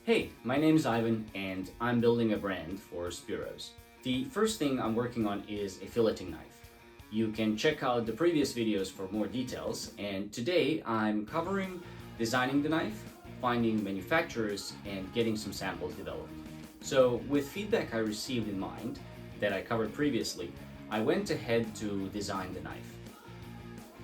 Hey, my name is Ivan and I'm building a brand for spearos. The first thing I'm working on is a filleting knife. You can check out the previous videos for more details, and today I'm covering designing the knife, finding manufacturers, and getting some samples developed. So with feedback I received in mind that I covered previously, I went ahead to design the knife.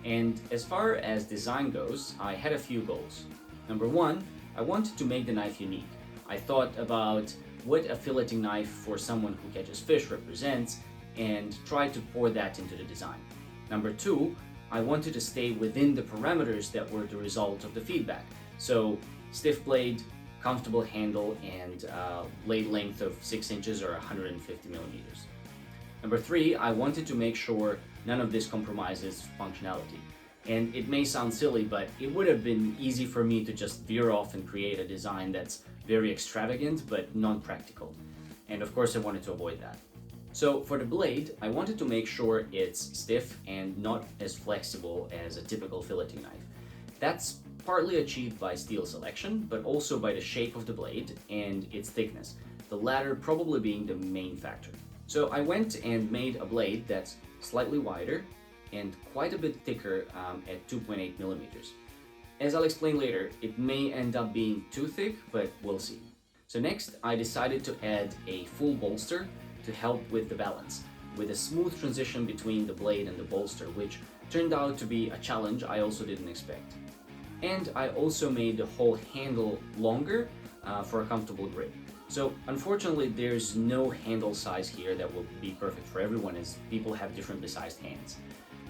And as far as design goes, I had a few goals. Number one, I wanted to make the knife unique. I thought about what a filleting knife for someone who catches fish represents and tried to pour that into the design. Number two, I wanted to stay within the parameters that were the result of the feedback. So stiff blade, comfortable handle, and blade length of 6 inches or 150 millimeters. Number three, I wanted to make sure none of this compromises functionality. And it may sound silly, but it would have been easy for me to just veer off and create a design that's very extravagant but non-practical. And of course I wanted to avoid that. So for the blade, I wanted to make sure it's stiff and not as flexible as a typical filleting knife. That's partly achieved by steel selection, but also by the shape of the blade and its thickness, the latter probably being the main factor. So I went and made a blade that's slightly wider and quite a bit thicker at 2.8 millimeters. As I'll explain later, it may end up being too thick, but we'll see. So next, I decided to add a full bolster to help with the balance, with a smooth transition between the blade and the bolster, which turned out to be a challenge I also didn't expect. And I also made the whole handle longer for a comfortable grip. So unfortunately, there's no handle size here that will be perfect for everyone, as people have differently sized hands.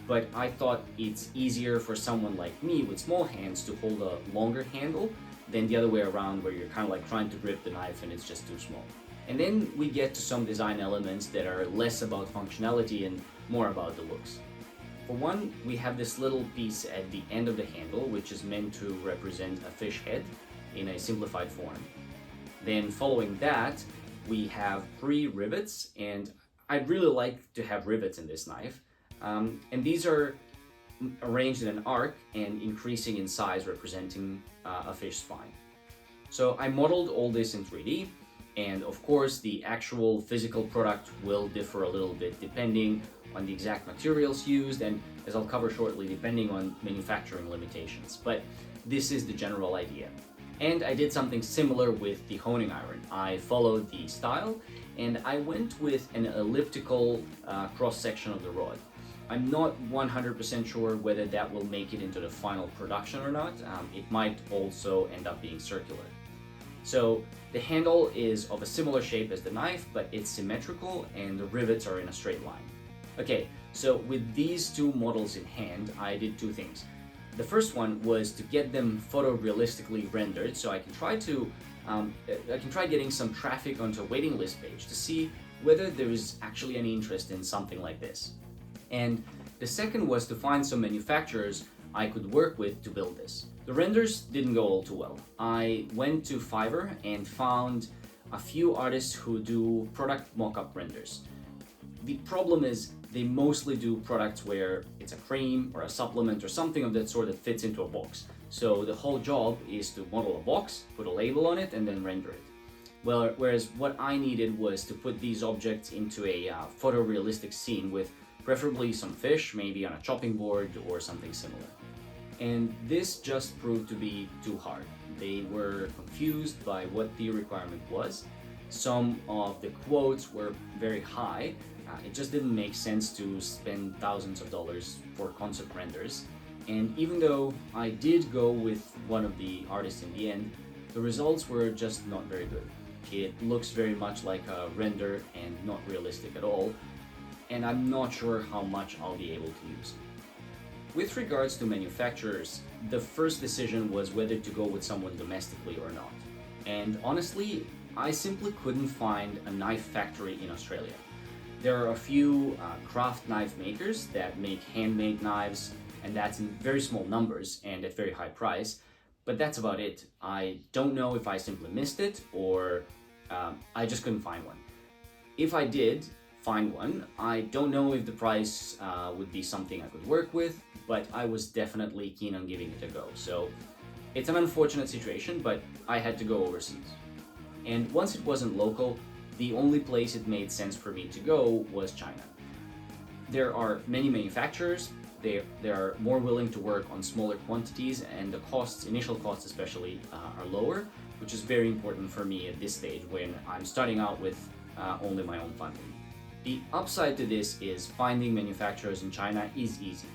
But I thought it's easier for someone like me with small hands to hold a longer handle than the other way around, where you're kind of like trying to grip the knife and it's just too small. And then we get to some design elements that are less about functionality and more about the looks. For one, we have this little piece at the end of the handle, which is meant to represent a fish head in a simplified form. Then following that, we have 3 rivets, and I'd really like to have rivets in this knife. And these are arranged in an arc and increasing in size, representing a fish spine. So I modeled all this in 3D, and of course the actual physical product will differ a little bit depending on the exact materials used, and as I'll cover shortly, depending on manufacturing limitations. But this is the general idea. And I did something similar with the honing iron. I followed the style and I went with an elliptical cross-section of the rod. I'm not 100% sure whether that will make it into the final production or not. It might also end up being circular. So the handle is of a similar shape as the knife, but it's symmetrical and the rivets are in a straight line. Okay, so with these two models in hand, I did 2 things. The first one was to get them photorealistically rendered, so I can try getting some traffic onto a waiting list page to see whether there is actually any interest in something like this. And the second was to find some manufacturers I could work with to build this. The renders didn't go all too well. I went to Fiverr and found a few artists who do product mock-up renders. The problem is they mostly do products where it's a cream or a supplement or something of that sort that fits into a box. So the whole job is to model a box, put a label on it, and then render it. Well, whereas what I needed was to put these objects into a photorealistic scene with preferably some fish, maybe on a chopping board or something similar. And this just proved to be too hard. They were confused by what the requirement was. Some of the quotes were very high. It just didn't make sense to spend thousands of dollars for concept renders. And even though I did go with one of the artists in the end, the results were just not very good. It looks very much like a render and not realistic at all, and I'm not sure how much I'll be able to use. With regards to manufacturers, the first decision was whether to go with someone domestically or not. And honestly, I simply couldn't find a knife factory in Australia. There are a few craft knife makers that make handmade knives, and that's in very small numbers and at very high price, but that's about it. I don't know if I simply missed it or I just couldn't find one. If I did find one, I don't know if the price would be something I could work with, but I was definitely keen on giving it a go. So it's an unfortunate situation, but I had to go overseas. And once it wasn't local, the only place it made sense for me to go was China. There are many manufacturers. They are more willing to work on smaller quantities, and the costs, initial costs especially, are lower, which is very important for me at this stage when I'm starting out with only my own funding. The upside to this is finding manufacturers in China is easy.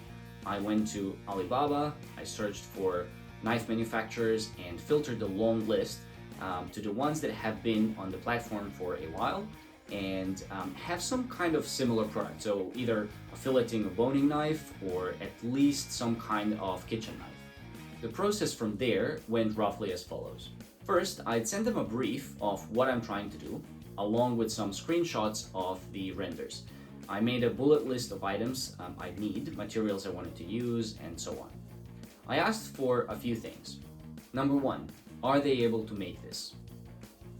I went to Alibaba, I searched for knife manufacturers and filtered the long list to the ones that have been on the platform for a while and have some kind of similar product. So either a filleting or boning knife, or at least some kind of kitchen knife. The process from there went roughly as follows. First, I'd send them a brief of what I'm trying to do, along with some screenshots of the renders. I made a bullet list of items I'd need, materials I wanted to use, and so on. I asked for a few things. Number one, are they able to make this?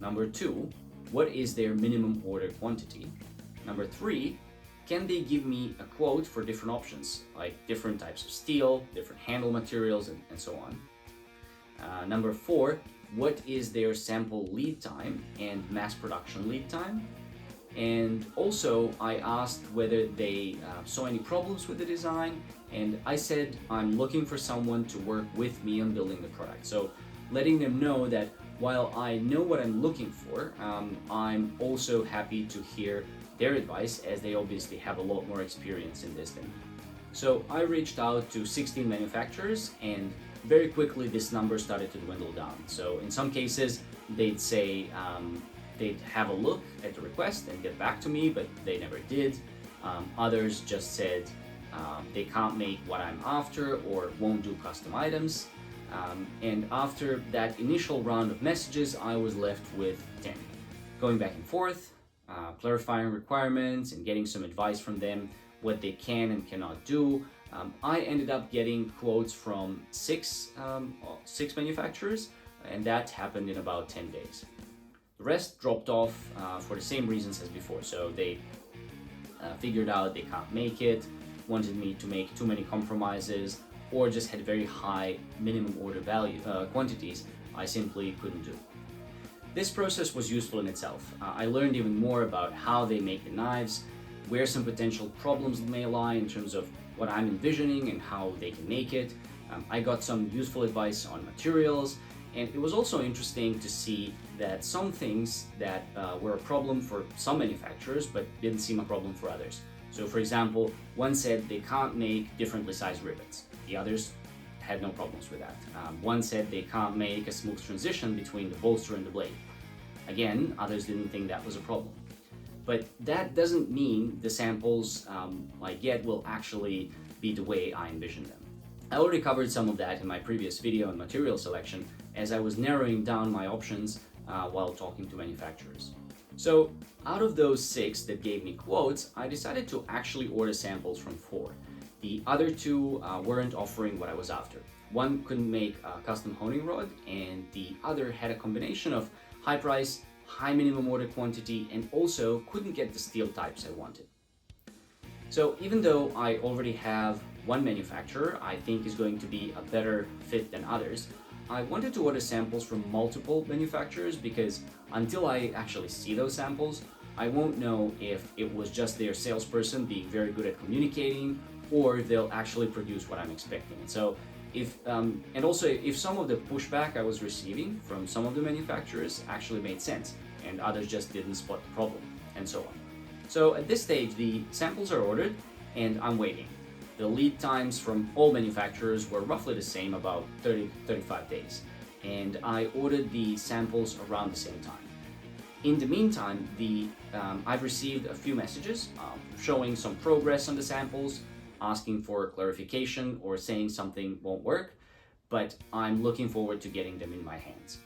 Number two, what is their minimum order quantity? Number three, can they give me a quote for different options, like different types of steel, different handle materials, and so on? Number four, what is their sample lead time and mass production lead time? And also, I asked whether they saw any problems with the design, and I said I'm looking for someone to work with me on building the product. So letting them know that while I know what I'm looking for, I'm also happy to hear their advice, as they obviously have a lot more experience in this than me. So I reached out to 16 manufacturers, and very quickly this number started to dwindle down. So in some cases, they'd say they'd have a look at the request and get back to me, but they never did. Others just said they can't make what I'm after or won't do custom items. And after that initial round of messages, I was left with 10. Going back and forth, clarifying requirements and getting some advice from them, what they can and cannot do. I ended up getting quotes from six manufacturers, and that happened in about 10 days. The rest dropped off for the same reasons as before. So they figured out they can't make it, wanted me to make too many compromises, or just had very high minimum order value quantities I simply couldn't do. This process was useful in itself. I learned even more about how they make the knives, where some potential problems may lie in terms of what I'm envisioning and how they can make it. I got some useful advice on materials, and it was also interesting to see that some things that were a problem for some manufacturers but didn't seem a problem for others. So for example, one said they can't make differently sized rivets. The others had no problems with that. One said they can't make a smooth transition between the bolster and the blade. Again, others didn't think that was a problem. But that doesn't mean the samples I get will actually be the way I envision them. I already covered some of that in my previous video on material selection, as I was narrowing down my options while talking to manufacturers. So out of those 6 that gave me quotes, I decided to actually order samples from 4. The other 2 weren't offering what I was after. One couldn't make a custom honing rod, and the other had a combination of high price, high minimum order quantity, and also couldn't get the steel types I wanted. So even though I already have one manufacturer I think is going to be a better fit than others, I wanted to order samples from multiple manufacturers, because until I actually see those samples, I won't know if it was just their salesperson being very good at communicating, or if they'll actually produce what I'm expecting. So if some of the pushback I was receiving from some of the manufacturers actually made sense, and others just didn't spot the problem, and so on. So at this stage, the samples are ordered, and I'm waiting. The lead times from all manufacturers were roughly the same, about 30-35 days, and I ordered the samples around the same time. In the meantime, I've received a few messages showing some progress on the samples, asking for clarification or saying something won't work, but I'm looking forward to getting them in my hands.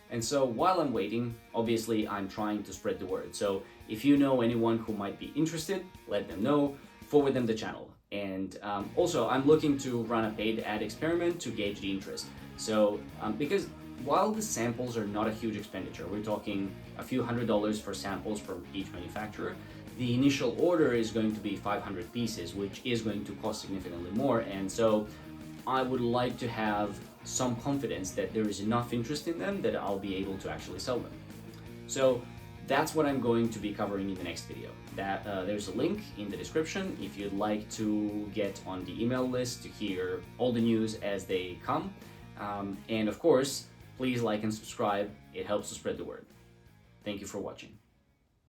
And so while I'm waiting, obviously I'm trying to spread the word. So if you know anyone who might be interested, let them know, forward them the channel. And also I'm looking to run a paid ad experiment to gauge the interest. So because while the samples are not a huge expenditure, we're talking a few $100s for samples from each manufacturer, the initial order is going to be 500 pieces, which is going to cost significantly more. And so I would like to have some confidence that there is enough interest in them that I'll be able to actually sell them. So that's what I'm going to be covering in the next video. There's a link in the description if you'd like to get on the email list to hear all the news as they come. And of course, please like and subscribe. It helps to spread the word. Thank you for watching.